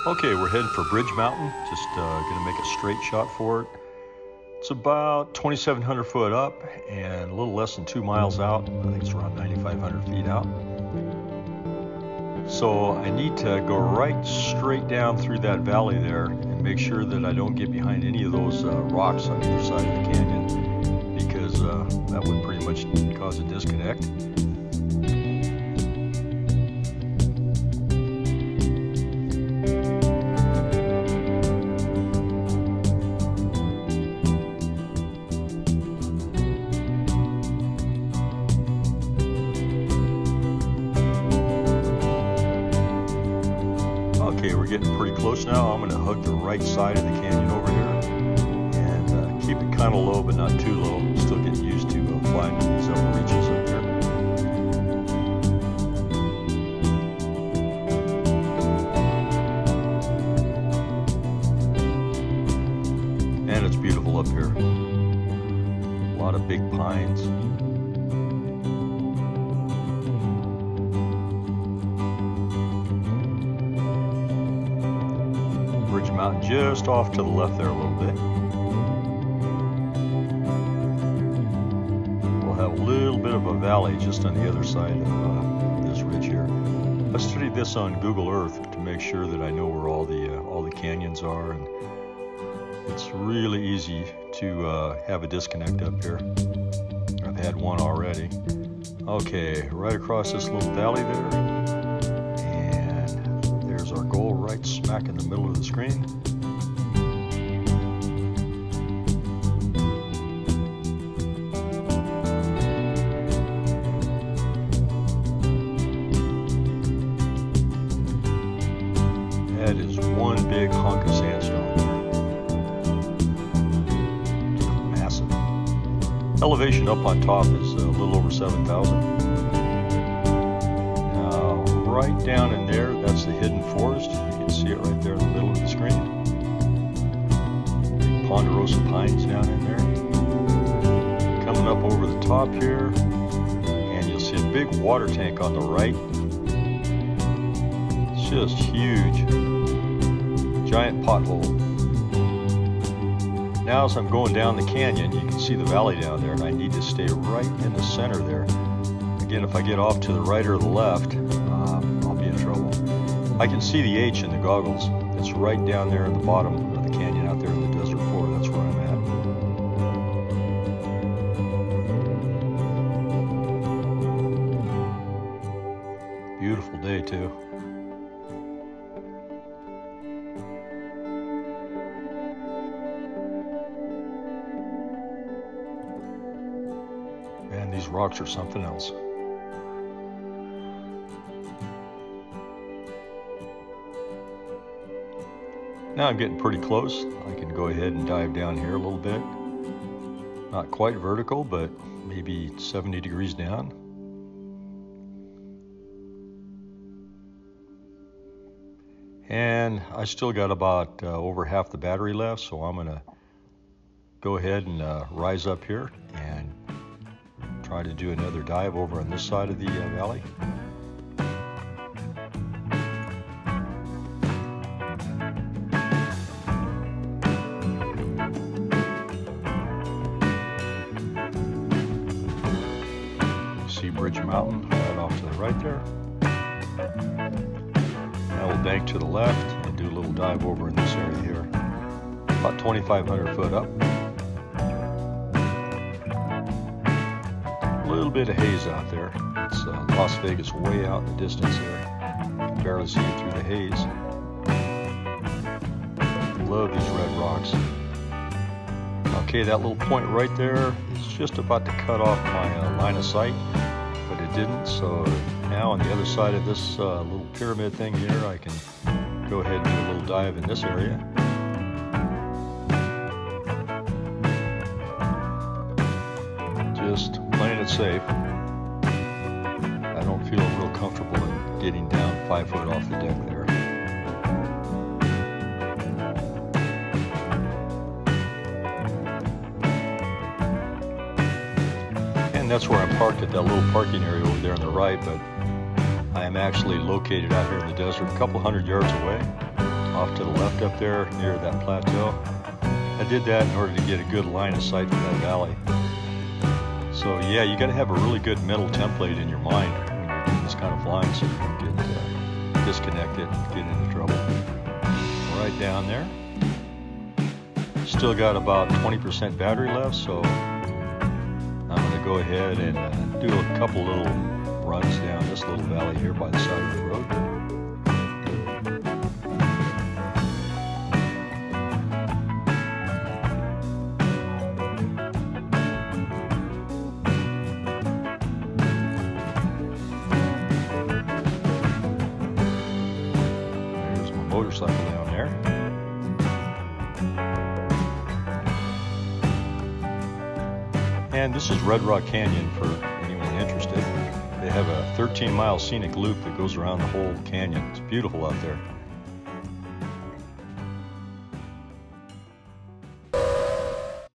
Okay, we're heading for Bridge Mountain. Just gonna make a straight shot for it. It's about 2,700 foot up and a little less than 2 miles out. I think it's around 9,500 feet out. So I need to go right straight down through that valley there and make sure that I don't get behind any of those rocks on either side of the canyon, because that would pretty much cause a disconnect. Okay, we're getting pretty close now. I'm going to hug the right side of the canyon over here and keep it kind of low, but not too low. I'm still getting used to flying in these upper reaches up here. And it's beautiful up here. A lot of big pines. Bridge Mountain just off to the left there a little bit. We'll have a little bit of a valley just on the other side of this ridge here. I studied this on Google Earth to make sure that I know where all the canyons are, and it's really easy to have a disconnect up here. I've had one already. Okay, right across this little valley there. Our goal right smack in the middle of the screen. That is one big hunk of sandstone. Massive. Elevation up on top is a little over 7,000. Right down in there, that's the hidden forest. You can see it right there in the middle of the screen. Big ponderosa pines down in there. Coming up over the top here, and you'll see a big water tank on the right. It's just huge. Giant pothole. Now as I'm going down the canyon, you can see the valley down there, and I need to stay right in the center there. Again, if I get off to the right or the left, I'll be in trouble. I can see the H in the goggles. It's right down there at the bottom of the canyon out there in the desert floor. That's where I'm at. Beautiful day too. Man, these rocks are something else. Now I'm getting pretty close. I can go ahead and dive down here a little bit. Not quite vertical, but maybe 70 degrees down. And I still got about over half the battery left, so I'm gonna go ahead and rise up here and try to do another dive over on this side of the valley. Bridge Mountain right off to the right there. Now we'll bank to the left and do a little dive over in this area here. About 2,500 foot up. A little bit of haze out there. It's Las Vegas way out in the distance there. You can barely see it through the haze. Love these red rocks. Okay, that little point right there is just about to cut off my line of sight. But it didn't, so now on the other side of this little pyramid thing here, I can go ahead and do a little dive in this area. Just playing it safe. I don't feel real comfortable in getting down 5 foot off the deck there. That's where I'm parked, at that little parking area over there on the right, but I am actually located out here in the desert a couple hundred yards away. off to the left up there near that plateau. I did that in order to get a good line of sight for that valley. So yeah, you got to have a really good mental template in your mind when you're doing this kind of flying so you don't get disconnected and get into trouble. Right down there. Still got about 20% battery left, so I'm going to go ahead and do a couple little runs down this little valley here by the side of the road. There's my motorcycle down there. And this is Red Rock Canyon for anyone interested. They have a 13-mile scenic loop that goes around the whole canyon. It's beautiful out there.